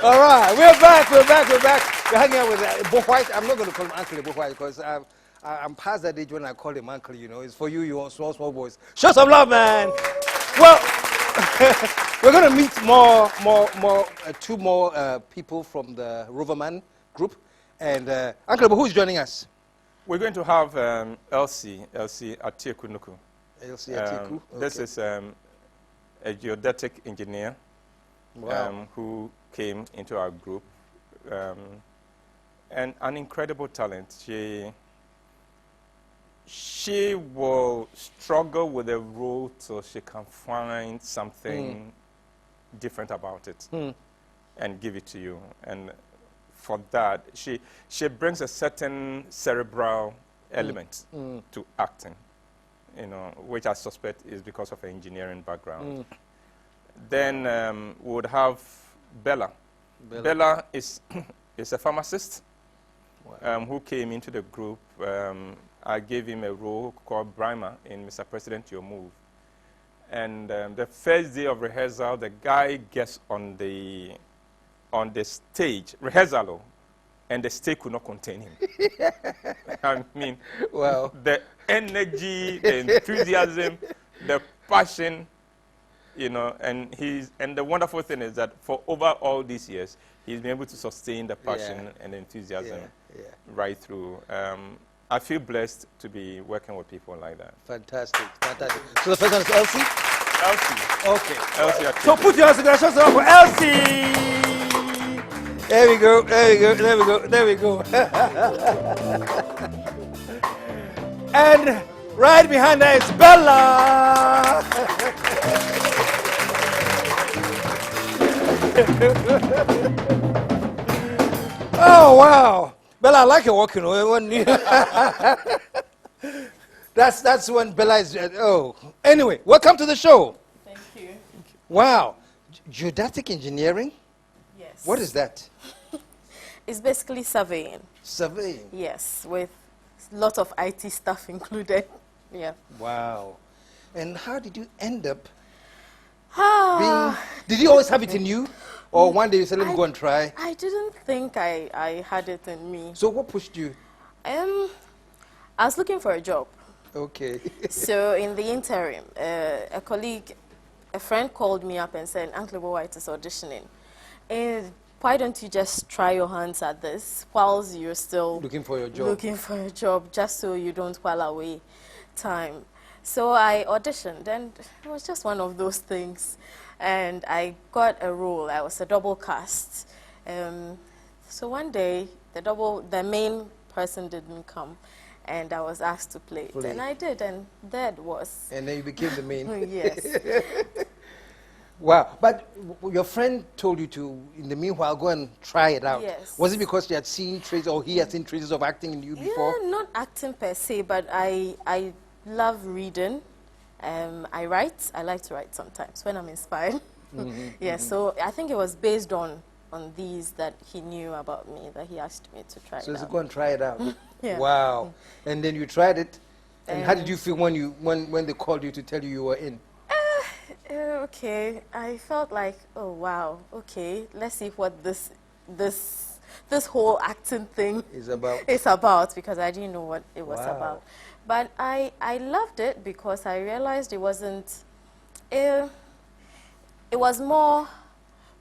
All right, we're back. We're hanging out with Ebo Whyte. I'm not going to call him Uncle Ebo Whyte because I'm past that age when I call him Uncle, you know. It's for you all small boys. Show some love, man. Well, we're going to meet two more people from the Roverman Group. And Uncle Ebo, who's joining us? We're going to have Elsie Atiekunuku. Elsie Atieku. This is a geodetic engineer. Wow. Who came into our group, and an incredible talent. She will struggle with a role till she can find something different about it and give it to you. And for that, she brings a certain cerebral element to acting, you know, which I suspect is because of her engineering background. Then we would have Bella. Bella is a pharmacist who came into the group. I gave him a role called Brimer in Mr. President, Your Move. And the first day of rehearsal, the guy gets on the stage, rehearsal, and the stage could not contain him. I mean, wow. The energy, the enthusiasm, the passion. You know, and the wonderful thing is that for over all these years, he's been able to sustain the passion and enthusiasm right through. I feel blessed to be working with people like that. Fantastic. So the first one is Elsie? Elsie. Okay. Elsie. So put your hands together, show some for Elsie. There we go. And right behind her is Bella. Oh wow, Bella, I like your walking. That's when Bella is. Anyway, welcome to the show. Thank you. Wow, geodetic engineering. Yes. What is that? It's basically surveying. Surveying. Yes, with a lot of IT stuff included. Yeah. Wow, and how did you end up? Did you always have it in you? Or one day you said, let me go and try? I didn't think I had it in me. So what pushed you? I was looking for a job. Okay. So in the interim, a friend called me up and said, Uncle Ebo Whyte is auditioning. And why don't you just try your hands at this whilst you're still looking for your job, just so you don't while away time. So I auditioned, and it was just one of those things. And I got a role. I was a double cast. So one day, the main person didn't come, and I was asked to play it. And I did, and that was... And then you became the main. Yes. Wow. But your friend told you to, in the meanwhile, go and try it out. Yes. Was it because she had seen traces, or he had seen traces of acting in you before? Yeah, not acting per se, but I love reading. I write. I like to write sometimes when I'm inspired. So I think it was based on these that he knew about me, that he asked me to try it out. So go and try it out. Yeah. Wow. And then you tried it. And how did you feel when they called you to tell you were in? Okay. I felt like, oh wow, okay, let's see what this whole acting thing is about. Because I didn't know what it was about. But I loved it because I realized it wasn't, it was more,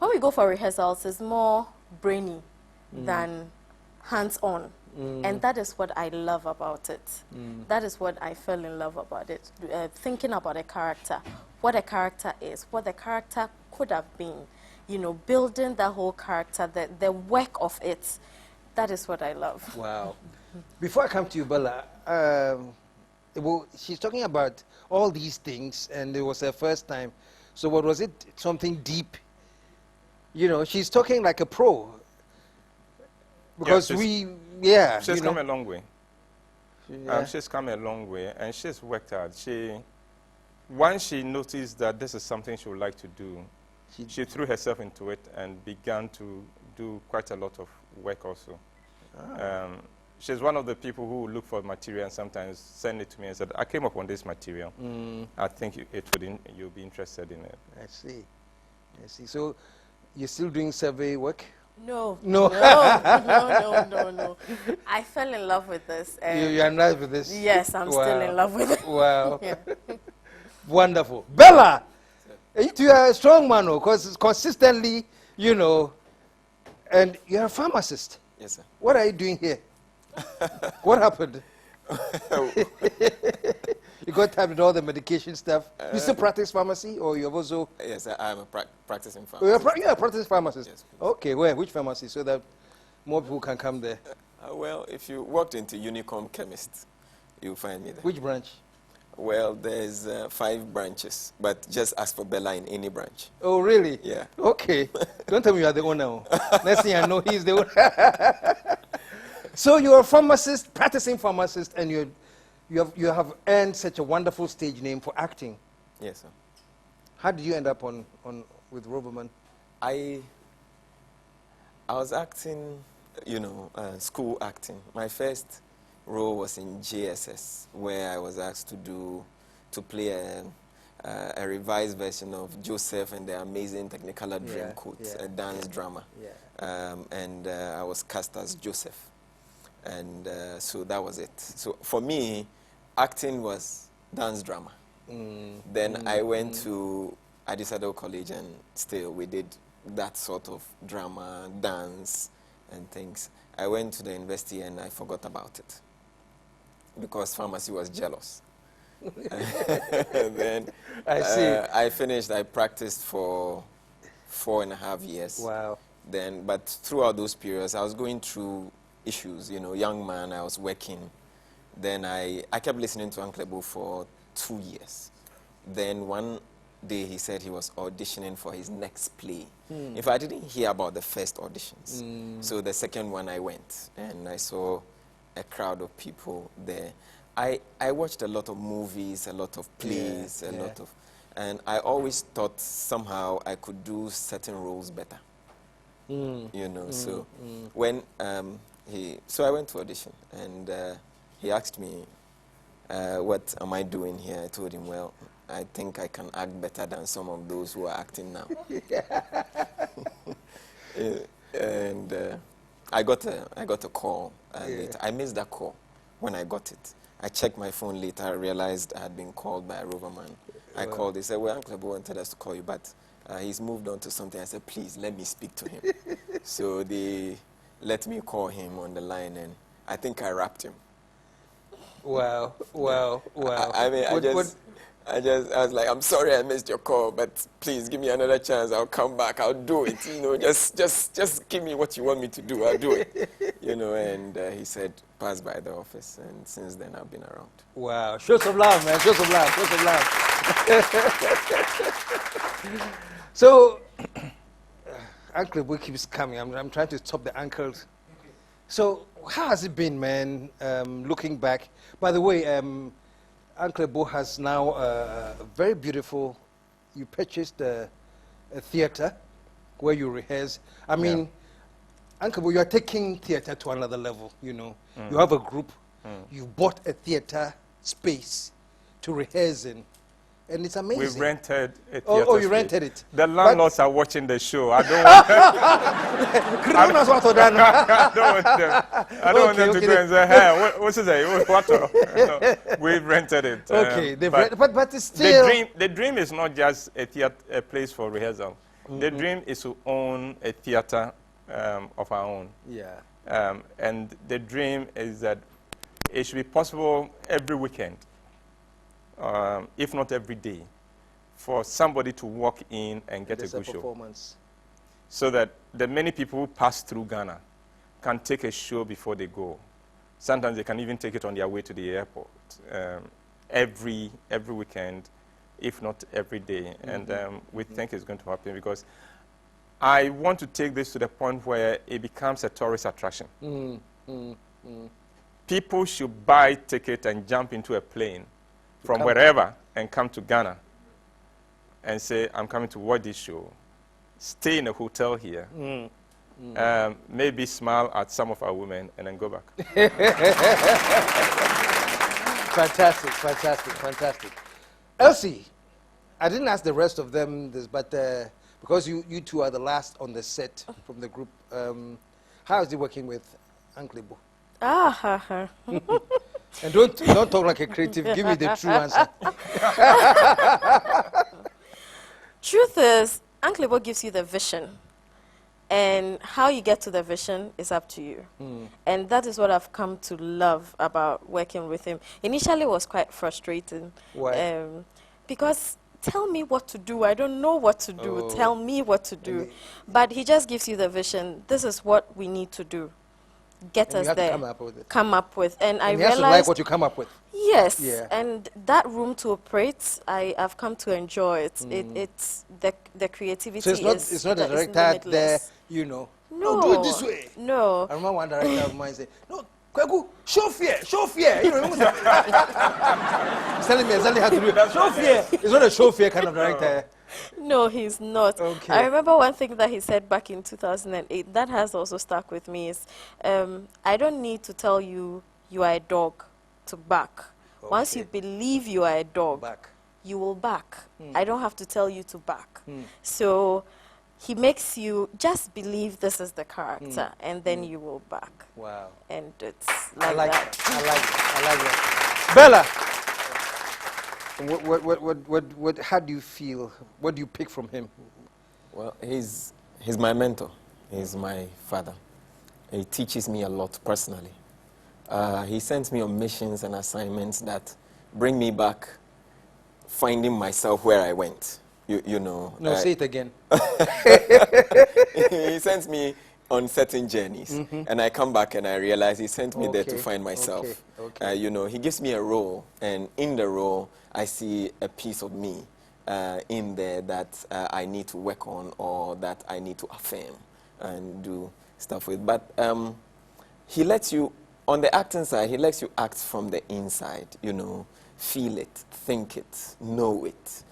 when we go for rehearsals, it's more brainy than hands-on. And that is what I love about it. That is what I fell in love about it. Thinking about a character, what a character is, what the character could have been, you know, building that whole character, the work of it. That is what I love. Wow. Before I come to you, Bella, she's talking about all these things, and it was her first time. So what was it? Something deep? You know, she's talking like a pro. Because she's come a long way. She's come a long way, and she's worked hard. Once she noticed that this is something she would like to do, she threw herself into it and began to do quite a lot of work also. She's one of the people who look for material and sometimes send it to me and said, I came up on this material. I think you'll be interested in it. I see. So you're still doing survey work? No. No. No. I fell in love with this. You're in love with this? Yes, I'm still in love with it. Wow. Yeah. Wonderful. Bella, you are a strong man, because consistently, you know, and you're a pharmacist. Yes, sir. What are you doing here? What happened? You got time with all the medication stuff. You still practice pharmacy, or you have also? Yes, I'm a practicing Oh, you're pharmacist. a practicing pharmacist. Yes, please. Okay, where? Which pharmacy? So that more people can come there. Well, if you walked into Unicom Chemist, you'll find me there. Which branch? Well, there's 5 branches, but just ask for Bella in any branch. Oh, really? Yeah. Okay. Don't tell me you are the owner. Next thing I know, he's the owner. So you're a pharmacist, practicing pharmacist, and you have earned such a wonderful stage name for acting. Yes, sir. How did you end up with Roverman? I was acting, school acting. My first role was in JSS, where I was asked to play a revised version of Joseph and the Amazing Technicolor Dreamcoat, a dance drama. Yeah. And I was cast as Joseph. And so that was it. So for me, acting was dance drama. Then I went to Adisado College, and still we did that sort of drama, dance, and things. I went to the university and I forgot about it because pharmacy was jealous. Then I see. I finished. I practiced for 4.5 years. Wow. Then, but throughout those periods, I was going through issues. Young man, I was working. Then I kept listening to Uncle Ebo for 2 years. Then one day he said he was auditioning for his next play. If I didn't hear about the first auditions, so the second one I went and I saw a crowd of people there. I watched a lot of movies, a lot of plays, and I always thought somehow I could do certain roles better. So when so I went to audition, and he asked me, what am I doing here? I told him, well, I think I can act better than some of those who are acting now. And I got a call later. I missed that call when I got it. I checked my phone later. I realized I had been called by a Roverman. I called. They said, well, Uncle Ebo wanted us to call you, but he's moved on to something. I said, please, let me speak to him. So they let me call him on the line, and I think I rapped him. Wow. I was like, I'm sorry I missed your call, but please give me another chance. I'll come back. I'll do it. Just give me what you want me to do. I'll do it. And he said, pass by the office, and since then I've been around. Wow. Show some love, man. Show some love. Show some love. So, Uncle Ebo keeps coming. I'm trying to stop the uncles. So, how has it been, man, looking back? By the way, Uncle Ebo has now a very beautiful, you purchased a theater where you rehearse. I mean, Uncle Ebo, you are taking theater to another level, You have a group. You bought a theater space to rehearse in. And it's amazing. We rented a theater. Oh, you space. rented it. The landlords are watching the show. I don't want them to go and say, hey, what's it say? What? No, we rented it. Okay, but it's still... The dream is not just a place for rehearsal. The dream is to own a theater of our own. Yeah. And the dream is that it should be possible every weekend, if not every day, for somebody to walk in and get a good show. So that the many people who pass through Ghana can take a show before they go. Sometimes they can even take it on their way to the airport. Every weekend, if not every day. And we think it's going to happen because I want to take this to the point where it becomes a tourist attraction. People should buy ticket and jump into a plane from wherever and come to Ghana and say, I'm coming to watch this show. stay in a hotel here, maybe smile at some of our women, and then go back. Fantastic, fantastic, fantastic. Elsie, I didn't ask the rest of them this, but because you two are the last on the set from the group, how is it working with Uncle Ebo? And don't talk like a creative. Give me the true answer. Truth is, Uncle Ebo gives you the vision. And how you get to the vision is up to you. And that is what I've come to love about working with him. Initially, it was quite frustrating. Why? Because tell me what to do. I don't know what to do. Tell me what to do. But he just gives you the vision. This is what we need to do. Get us there. Come up with it. Come up with. And I he has realized to like what you come up with. Yes, Yeah. and that room to operate, I've come to enjoy it. It's the creativity. So it's not a director there, you know. No, do it this way. No. I remember one director of mine said, "No, Kwegu, show fear. You know, he's telling me exactly how to do it. Show fear. It's not a show fear kind of director. No, he's not. Okay. I remember one thing that he said back in 2008 that has also stuck with me is, I don't need to tell you you are a dog to bark. Okay. Once you believe you are a dog, you will bark. I don't have to tell you to bark. So he makes you just believe this is the character, and then you will bark. Wow. And it's I like like that. that. I like that. Bella, how do you feel? What do you pick from him? Well, he's my mentor. He's my father. He teaches me a lot personally. He sends me on missions and assignments that bring me back, finding myself where I went. You know. No, say it again. He sends me on certain journeys, and I come back and I realize he sent me there to find myself. Okay. You know, he gives me a role, and in the role, I see a piece of me in there that I need to work on or that I need to affirm and do stuff with. But he lets you, on the acting side, he lets you act from the inside, you know, feel it, think it, know it,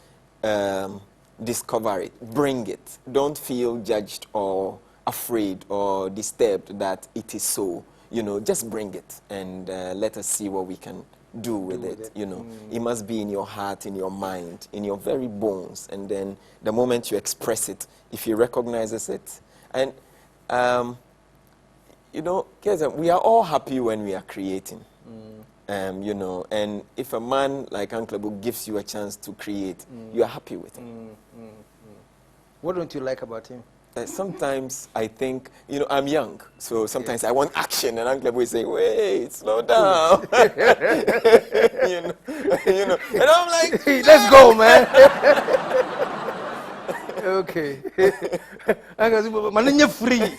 discover it, bring it. Don't feel judged or afraid or disturbed that it is so. You know, just bring it and let us see what we can do with it. You know, it must be in your heart, in your mind, in your very bones. And then the moment you express it, if he recognizes it, and you know, KSM, we are all happy when we are creating. You know, and if a man like Uncle Ebo gives you a chance to create, you are happy with him. What don't you like about him? Sometimes I think, you know, I'm young, so sometimes I want action, and Uncle Ebo is saying, "Wait, slow down," you know, and I'm like, "Let's go, man." Okay. Mananya free.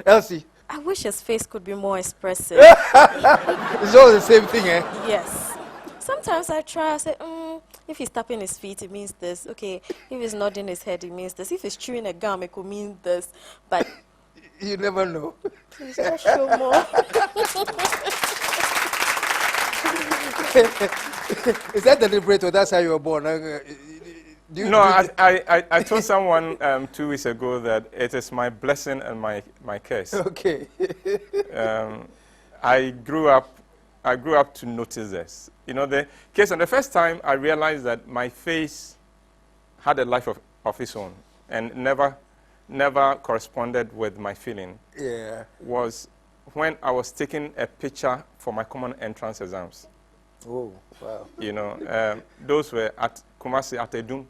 Elsie. I wish his face could be more expressive. It's all the same thing, eh? Yes. Sometimes I try, I say, if he's tapping his feet, it means this. Okay, if he's nodding his head, it means this. If he's chewing a gum, it could mean this. But you never know. Please just show more. Is that deliberate or that's how you were born? I told someone 2 weeks ago that it is my blessing and my curse. Okay. I grew up to notice this. You know, the case, and the first time I realized that my face had a life of its own and never corresponded with my feeling. Yeah. Was when I was taking a picture for my common entrance exams. Oh, wow. You know, those were at Kumasi at Edum.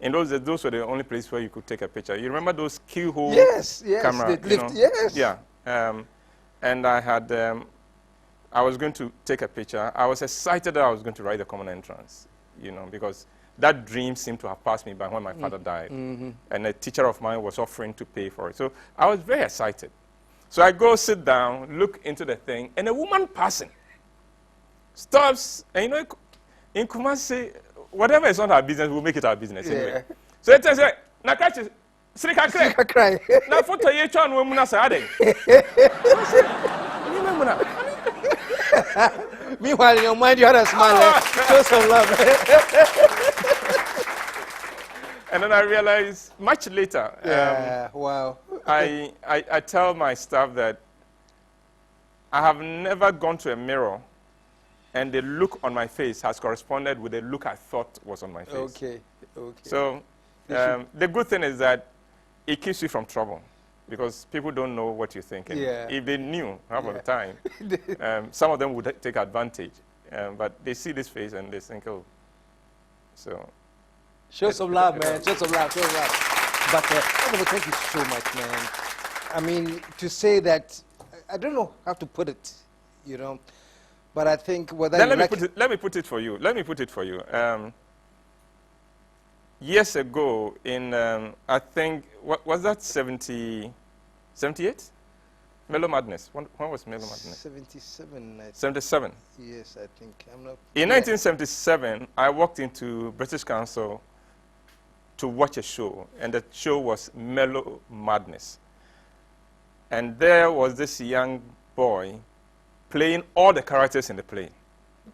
In those days, those were the only place where you could take a picture. You remember those keyhole camera? Yes. Yeah. And I had, I was going to take a picture. I was excited that I was going to write the common entrance, you know, because that dream seemed to have passed me by when my father died. And a teacher of mine was offering to pay for it. So I was very excited. So I go sit down, look into the thing, and a woman passing stops, and you know, in Kumasi, whatever is not our business, we'll make it our business anyway. So it says, "Nakachi, Srika cry." Na photo ye chon we muna sa ade. Meanwhile, in your mind, you had a smile. Show some love. And then I realized much later, Yeah, wow. I tell my staff that I have never gone to a mirror and the look on my face has corresponded with the look I thought was on my face. Okay, okay. So the good thing is that it keeps you from trouble because people don't know what you're thinking. Yeah. If they knew half of the time, some of them would take advantage. But they see this face and they think, oh, so. Show some love, man. Show some love. Show some love. But thank you so much, man. I mean, to say that, I don't know how to put it, you know. But I think whether then let me put it for you. Let me put it for you. Years ago, in I think what was that 78? Mellow Madness. When was Mellow Madness? 77. 77. Yes, I think. I'm not. In 1977, I walked into British Council to watch a show, and the show was Mellow Madness. And there was this young boy playing all the characters in the play.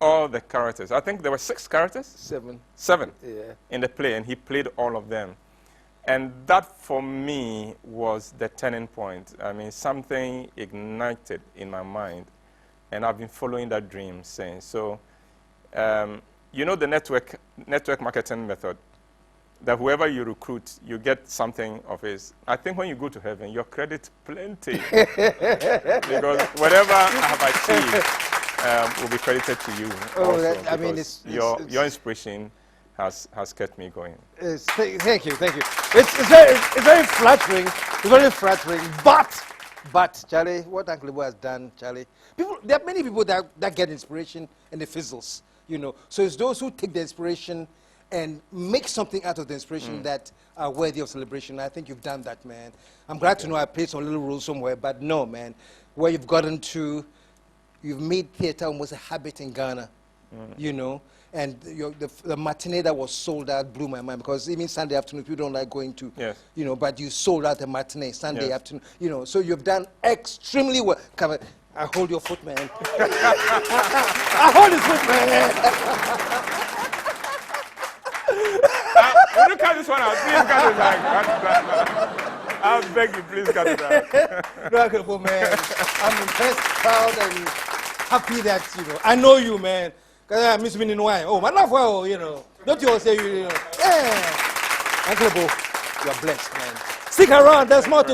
All the characters. I think there were 6 characters? 7. 7 Yeah. in the play, and he played all of them. And that, for me, was the turning point. I mean, something ignited in my mind, and I've been following that dream since. So, you know the network marketing method, that whoever you recruit, you get something of his. I think when you go to heaven, your credit plenty. Because whatever I have achieved will be credited to you. Oh, also, I mean, it's your inspiration has kept me going. Thank you. It's very flattering. It's very flattering. But Charlie, what Uncle Ebo has done, Charlie, there are many people that get inspiration and it fizzles, you know. So it's those who take the inspiration and make something out of the inspiration that are worthy of celebration. I think you've done that, man. I'm glad to know I played some little role somewhere, but no, man. Where you've gotten to, you've made theater almost a habit in Ghana, you know. And the matinee that was sold out blew my mind because even Sunday afternoon, people don't like going to, you know, but you sold out the matinee Sunday afternoon, you know. So you've done extremely well. Come on, I hold your foot, man. I hold his foot, man. Will you cut this one out? Please cut it back. I beg you, please cut it out. No, Uncle Ebo, man. I'm impressed, proud, and happy that, you know, I know you, man. Because I miss me in wine. Oh, man, not well, you know. Don't you all say, you know. Yeah. Uncle Ebo, you're blessed, man. Stick around. There's more to